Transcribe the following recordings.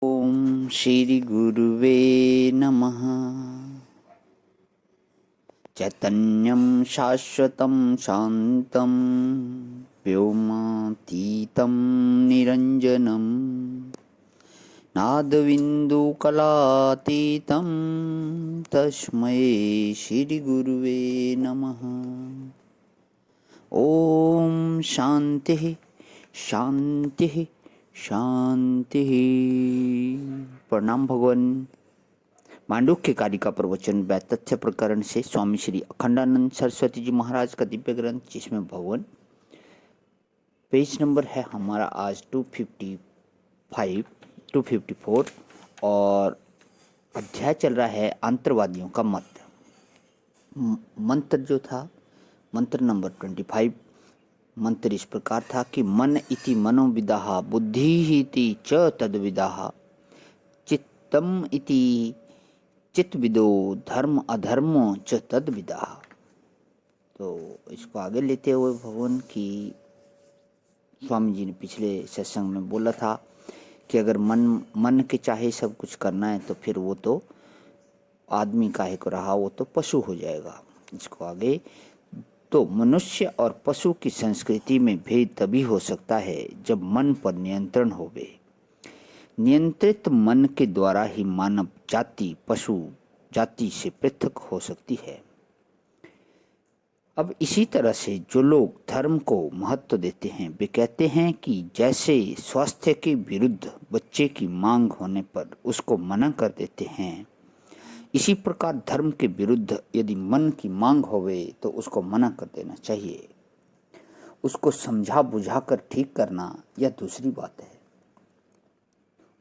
ओम श्री गुरुवे नमः। चैतन्यं शाश्वतं शान्तं व्योमातीतं निरञ्जनं नादबिन्दुकलातीतं तस्मै श्रीगुरुवे नमः। ओम शांति शांति शांति। प्रणाम भगवान। मांडुक्य कारिका प्रवचन तथ्य प्रकरण से स्वामी श्री अखंडानंद सरस्वती जी महाराज का दिव्य ग्रंथ, जिसमें भगवान पेज नंबर है हमारा आज 255 254 और अध्याय चल रहा है अंतर्वादियों का मत। मंत्र जो था मंत्र नंबर 25। मंत्र इस प्रकार था कि मन इति मनोविदाः बुद्धि इति च तद्विदाः चित्तम इति चित्तविदो धर्म अधर्मो च तद्विदाः। तो इसको आगे लेते हुए भगवान की स्वामी जी ने पिछले सत्संग में बोला था कि अगर मन के चाहे सब कुछ करना है तो फिर वो तो आदमी काहे को रहा, वो तो पशु हो जाएगा। इसको आगे तो मनुष्य और पशु की संस्कृति में भेद तभी हो सकता है जब मन पर नियंत्रण होवे। नियंत्रित मन के द्वारा ही मानव जाति पशु जाति से पृथक हो सकती है। अब इसी तरह से जो लोग धर्म को महत्व देते हैं वे कहते हैं कि जैसे स्वास्थ्य के विरुद्ध बच्चे की मांग होने पर उसको मना कर देते हैं, इसी प्रकार धर्म के विरुद्ध यदि मन की मांग होवे तो उसको मना कर देना चाहिए। उसको समझा बुझा कर ठीक करना यह दूसरी बात है।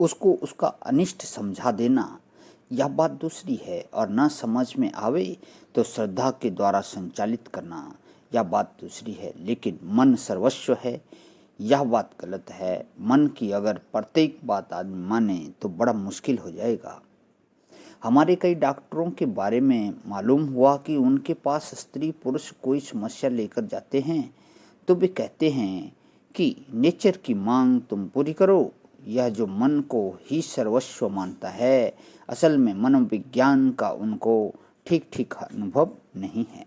उसको उसका अनिष्ट समझा देना यह बात दूसरी है, और ना समझ में आवे तो श्रद्धा के द्वारा संचालित करना यह बात दूसरी है। लेकिन मन सर्वस्व है यह बात गलत है। मन की अगर प्रत्येक बात आदमी माने तो बड़ा मुश्किल हो जाएगा। हमारे कई डॉक्टरों के बारे में मालूम हुआ कि उनके पास स्त्री पुरुष कोई समस्या लेकर जाते हैं तो वे कहते हैं कि नेचर की मांग तुम पूरी करो। यह जो मन को ही सर्वस्व मानता है, असल में मनोविज्ञान का उनको ठीक ठीक अनुभव नहीं है।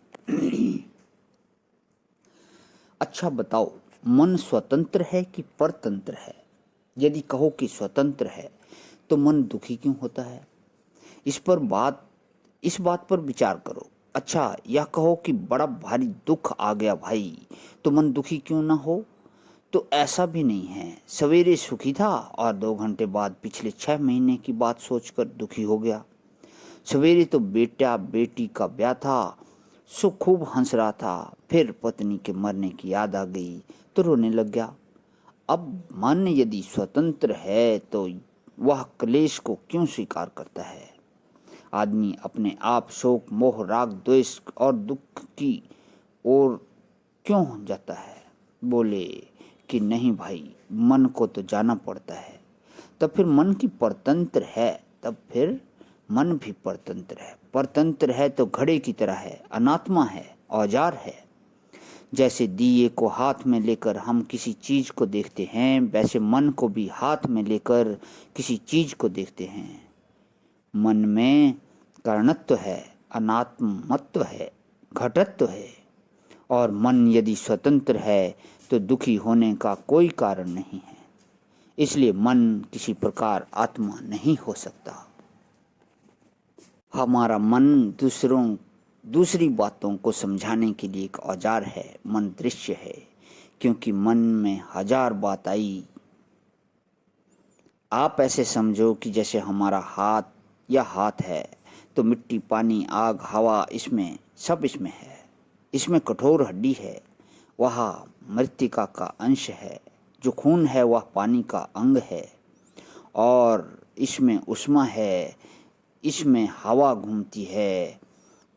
अच्छा बताओ, मन स्वतंत्र है कि परतंत्र है? यदि कहो कि स्वतंत्र है तो मन दुखी क्यों होता है? इस बात पर विचार करो। अच्छा, यह कहो कि बड़ा भारी दुख आ गया भाई, तो मन दुखी क्यों ना हो? तो ऐसा भी नहीं है। सवेरे सुखी था और 2 घंटे बाद पिछले 6 महीने की बात सोचकर दुखी हो गया। सवेरे तो बेटा बेटी का ब्याह था, सो खूब हंस रहा था, फिर पत्नी के मरने की याद आ गई तो रोने लग गया। अब मन यदि स्वतंत्र है तो वह क्लेश को क्यों स्वीकार करता है? आदमी अपने आप शोक मोह राग द्वेष और दुख की ओर क्यों जाता है? बोले कि नहीं भाई, मन को तो जाना पड़ता है। तब फिर मन की परतंत्र है, तब फिर मन भी परतंत्र है। परतंत्र है तो घड़े की तरह है, अनात्मा है, औजार है। जैसे दिए को हाथ में लेकर हम किसी चीज को देखते हैं, वैसे मन को भी हाथ में लेकर किसी चीज को देखते हैं। मन में कर्णत्व है, अनात्मत्व है, घटत्व है। और मन यदि स्वतंत्र है तो दुखी होने का कोई कारण नहीं है। इसलिए मन किसी प्रकार आत्मा नहीं हो सकता। हमारा मन दूसरी बातों को समझाने के लिए एक औजार है। मन दृश्य है, क्योंकि मन में 1000 बात आई। आप ऐसे समझो कि जैसे हमारा हाथ है तो मिट्टी पानी आग हवा इसमें है। इसमें कठोर हड्डी है, वह मृत्तिका का अंश है। जो खून है वह पानी का अंग है, और इसमें उष्मा है, इसमें हवा घूमती है,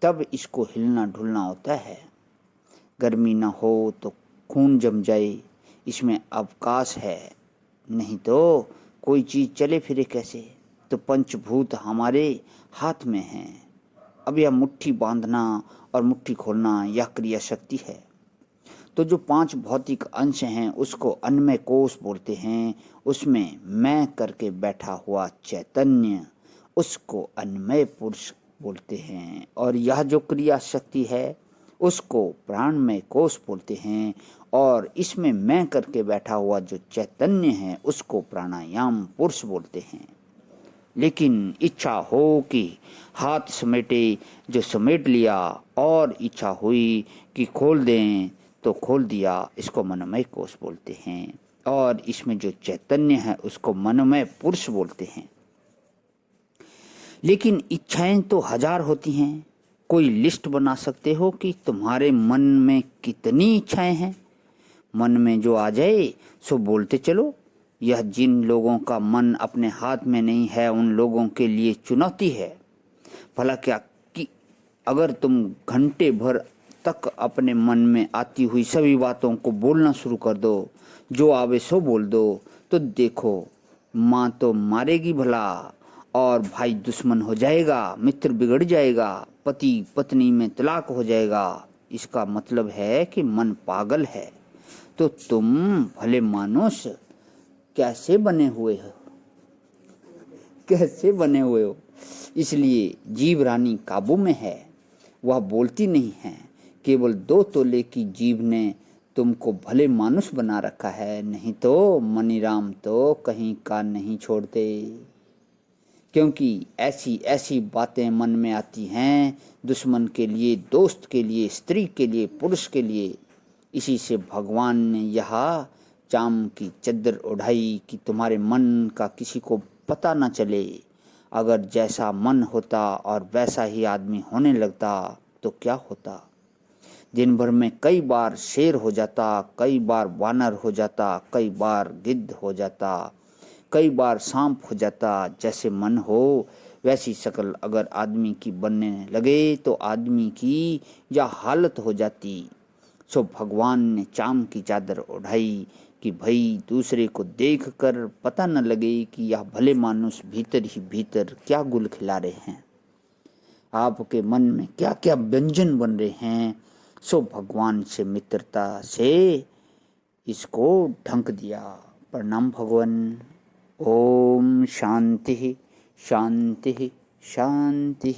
तब इसको हिलना ढुलना होता है। गर्मी न हो तो खून जम जाए, इसमें अवकाश है, नहीं तो कोई चीज चले फिरे कैसे? तो पंचभूत हमारे हाथ में हैं। अब यह मुट्ठी बांधना और मुट्ठी खोलना यह क्रिया शक्ति है। तो जो 5 भौतिक अंश हैं उसको अन्नमय कोश बोलते हैं। उसमें मैं करके बैठा हुआ चैतन्य, उसको अन्नमय पुरुष बोलते हैं। और यह जो क्रिया शक्ति है उसको प्राणमय कोश बोलते हैं। और इसमें मैं करके बैठा हुआ जो चैतन्य है उसको प्राणायाम पुरुष बोलते हैं। लेकिन इच्छा हो कि हाथ समेटे जो समेट लिया, और इच्छा हुई कि खोल दें तो खोल दिया, इसको मनोमय कोश बोलते हैं। और इसमें जो चैतन्य है उसको मनोमय पुरुष बोलते हैं। लेकिन इच्छाएं तो 1000 होती हैं। कोई लिस्ट बना सकते हो कि तुम्हारे मन में कितनी इच्छाएं हैं? मन में जो आ जाए सो बोलते चलो। यह जिन लोगों का मन अपने हाथ में नहीं है उन लोगों के लिए चुनौती है। भला क्या कि अगर तुम घंटे भर तक अपने मन में आती हुई सभी बातों को बोलना शुरू कर दो, जो आवे सो बोल दो, तो देखो माँ तो मारेगी भला, और भाई दुश्मन हो जाएगा, मित्र बिगड़ जाएगा, पति पत्नी में तलाक हो जाएगा। इसका मतलब है कि मन पागल है। तो तुम भले मानुष कैसे बने हुए हो, कैसे बने हुए हो? इसलिए जीव रानी काबू में है, वह बोलती नहीं है। केवल 2 तोले की जीभ ने तुमको भले मानुष बना रखा है, नहीं तो मनीराम तो कहीं का नहीं छोड़ते। क्योंकि ऐसी ऐसी बातें मन में आती हैं, दुश्मन के लिए, दोस्त के लिए, स्त्री के लिए, पुरुष के लिए। इसी से भगवान ने यह चाम की चद्दर उड़ाई कि तुम्हारे मन का किसी को पता न चले। अगर जैसा मन होता और वैसा ही आदमी होने लगता तो क्या होता? दिन भर में कई बार शेर हो जाता, कई बार वानर हो जाता, कई बार गिद्ध हो जाता, कई बार सांप हो जाता। जैसे मन हो वैसी शक्ल अगर आदमी की बनने लगे तो आदमी की यह हालत हो जाती। सो भगवान ने चाम की चादर ओढ़ाई कि भाई दूसरे को देख कर पता न लगे कि यह भले मानुष भीतर ही भीतर क्या गुल खिला रहे हैं, आपके मन में क्या क्या व्यंजन बन रहे हैं। सो भगवान से मित्रता से इसको ढंक दिया। प्रणाम भगवान। ओम शांति शांति शांति।